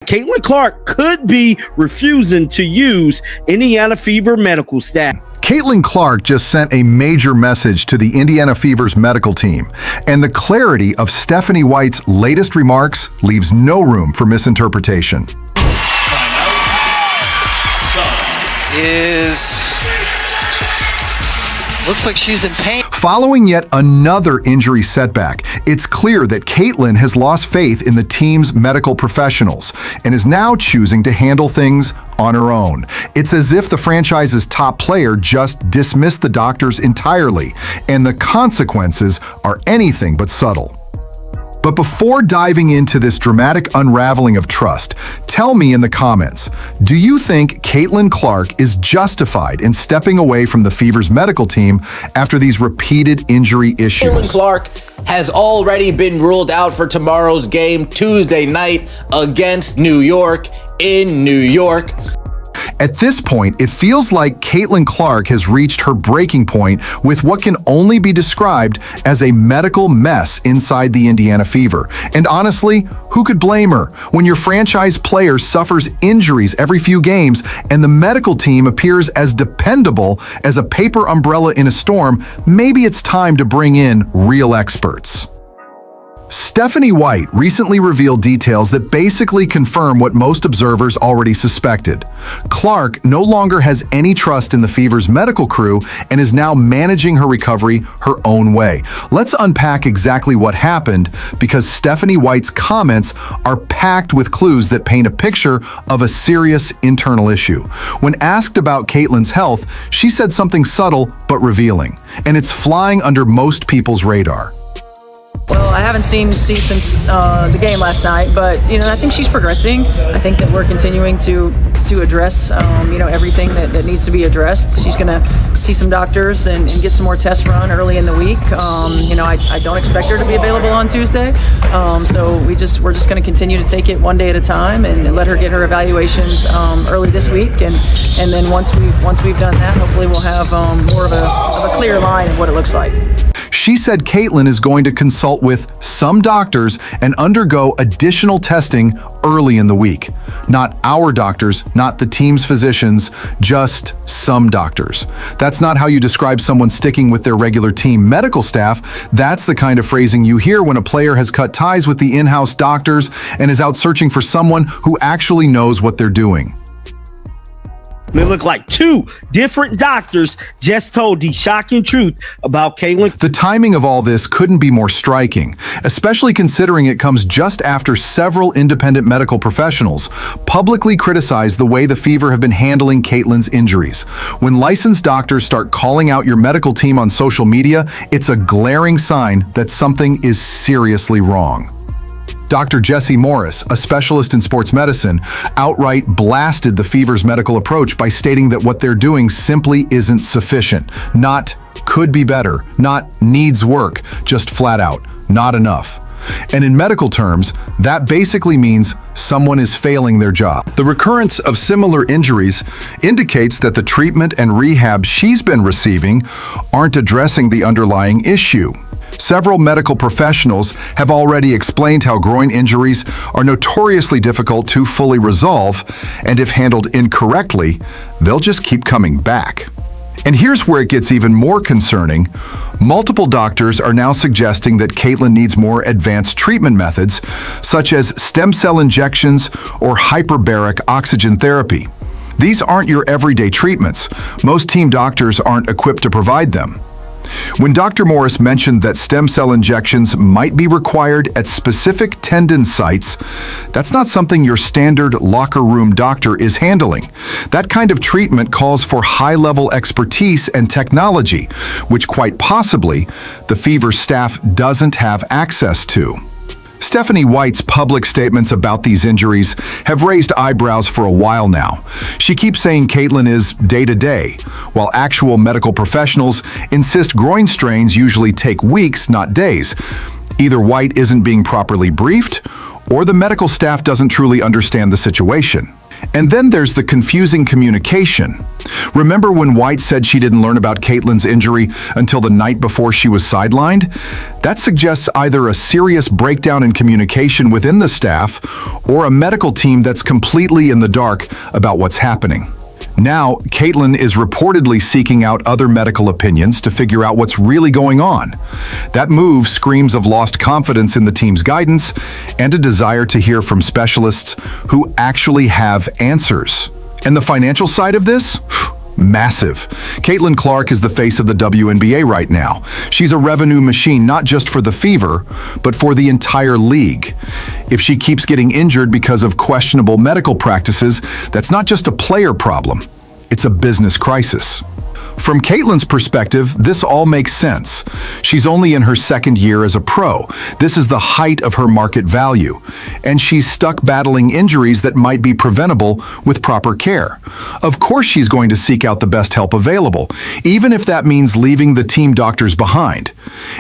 Caitlin Clark could be refusing to use Indiana Fever medical staff. Caitlin Clark just sent a major message to the Indiana Fever's medical team, and the clarity of Stephanie White's latest remarks leaves no room for misinterpretation. Looks like she's in pain. Following yet another injury setback, it's clear that Caitlin has lost faith in the team's medical professionals and is now choosing to handle things on her own. It's as if the franchise's top player just dismissed the doctors entirely, and the consequences are anything but subtle. But before diving into this dramatic unraveling of trust, tell me in the comments, do you think Caitlin Clark is justified in stepping away from the Fever's medical team after these repeated injury issues? Caitlin Clark has already been ruled out for tomorrow's game, Tuesday night, against New York in New York. At this point, it feels like Caitlin Clark has reached her breaking point with what can only be described as a medical mess inside the Indiana Fever. And honestly, who could blame her? When your franchise player suffers injuries every few games and the medical team appears as dependable as a paper umbrella in a storm, maybe it's time to bring in real experts. Stephanie White recently revealed details that basically confirm what most observers already suspected. Clark no longer has any trust in the Fever's medical crew and is now managing her recovery her own way. Let's unpack exactly what happened, because Stephanie White's comments are packed with clues that paint a picture of a serious internal issue. When asked about Caitlin's health, she said something subtle but revealing, and it's flying under most people's radar. Well, I haven't seen C since the game last night, but I think she's progressing. I think that we're continuing to address everything that needs to be addressed. She's going to see some doctors and get some more tests run early in the week. I don't expect her to be available on Tuesday, so we're just going to continue to take it one day at a time and let her get her evaluations early this week, and then once we've done that, hopefully we'll have more of a clear line of what it looks like. She said Caitlin is going to consult with some doctors and undergo additional testing early in the week. Not our doctors, not the team's physicians, just some doctors. That's not how you describe someone sticking with their regular team medical staff. That's the kind of phrasing you hear when a player has cut ties with the in-house doctors and is out searching for someone who actually knows what they're doing. They look like two different doctors just told the shocking truth about Caitlin. The timing of all this couldn't be more striking, especially considering it comes just after several independent medical professionals publicly criticized the way the Fever have been handling Caitlin's injuries. When licensed doctors start calling out your medical team on social media, it's a glaring sign that something is seriously wrong. Dr. Jesse Morris, a specialist in sports medicine, outright blasted the Fever's medical approach by stating that what they're doing simply isn't sufficient. Not could be better, not needs work, just flat out, not enough. And in medical terms, that basically means someone is failing their job. The recurrence of similar injuries indicates that the treatment and rehab she's been receiving aren't addressing the underlying issue. Several medical professionals have already explained how groin injuries are notoriously difficult to fully resolve, and if handled incorrectly, they'll just keep coming back. And here's where it gets even more concerning. Multiple doctors are now suggesting that Caitlin needs more advanced treatment methods, such as stem cell injections or hyperbaric oxygen therapy. These aren't your everyday treatments. Most team doctors aren't equipped to provide them. When Dr. Morris mentioned that stem cell injections might be required at specific tendon sites, that's not something your standard locker room doctor is handling. That kind of treatment calls for high-level expertise and technology, which quite possibly the Fever staff doesn't have access to. Stephanie White's public statements about these injuries have raised eyebrows for a while now. She keeps saying Caitlin is day-to-day, while actual medical professionals insist groin strains usually take weeks, not days. Either White isn't being properly briefed, or the medical staff doesn't truly understand the situation. And then there's the confusing communication. Remember when White said she didn't learn about Caitlyn's injury until the night before she was sidelined? That suggests either a serious breakdown in communication within the staff or a medical team that's completely in the dark about what's happening. Now, Caitlyn is reportedly seeking out other medical opinions to figure out what's really going on. That move screams of lost confidence in the team's guidance and a desire to hear from specialists who actually have answers. And the financial side of this? Massive. Caitlin Clark is the face of the WNBA right now. She's a revenue machine not just for the Fever, but for the entire league. If she keeps getting injured because of questionable medical practices, that's not just a player problem, it's a business crisis. From Caitlyn's perspective, this all makes sense. She's only in her second year as a pro. This is the height of her market value. And she's stuck battling injuries that might be preventable with proper care. Of course she's going to seek out the best help available, even if that means leaving the team doctors behind.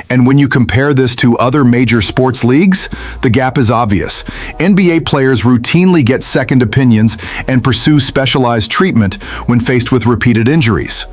And when you compare this to other major sports leagues, the gap is obvious. NBA players routinely get second opinions and pursue specialized treatment when faced with repeated injuries.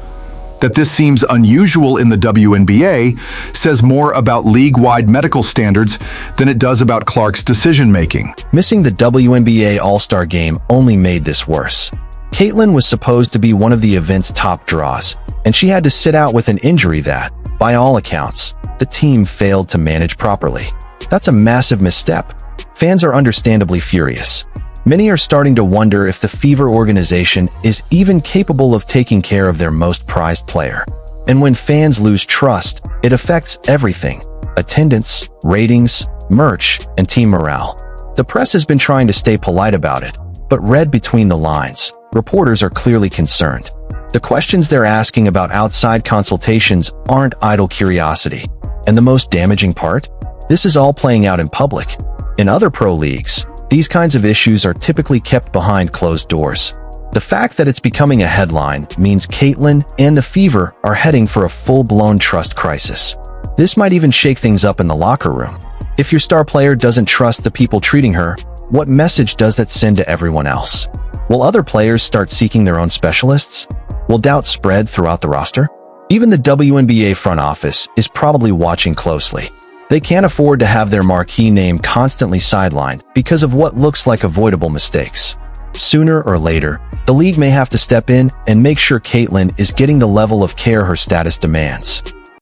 That this seems unusual in the WNBA says more about league-wide medical standards than it does about Clark's decision-making. Missing the WNBA All-Star Game only made this worse. Caitlyn was supposed to be one of the event's top draws, and she had to sit out with an injury that, by all accounts, the team failed to manage properly. That's a massive misstep. Fans are understandably furious. Many are starting to wonder if the Fever organization is even capable of taking care of their most prized player. And when fans lose trust, it affects everything: attendance, ratings, merch, and team morale. The press has been trying to stay polite about it, but read between the lines, reporters are clearly concerned. The questions they're asking about outside consultations aren't idle curiosity. And the most damaging part? This is all playing out in public. In other pro leagues, these kinds of issues are typically kept behind closed doors. The fact that it's becoming a headline means Caitlyn and the Fever are heading for a full-blown trust crisis. This might even shake things up in the locker room. If your star player doesn't trust the people treating her, what message does that send to everyone else? Will other players start seeking their own specialists? Will doubt spread throughout the roster? Even the WNBA front office is probably watching closely. They can't afford to have their marquee name constantly sidelined because of what looks like avoidable mistakes. Sooner or later, the league may have to step in and make sure Caitlyn is getting the level of care her status demands.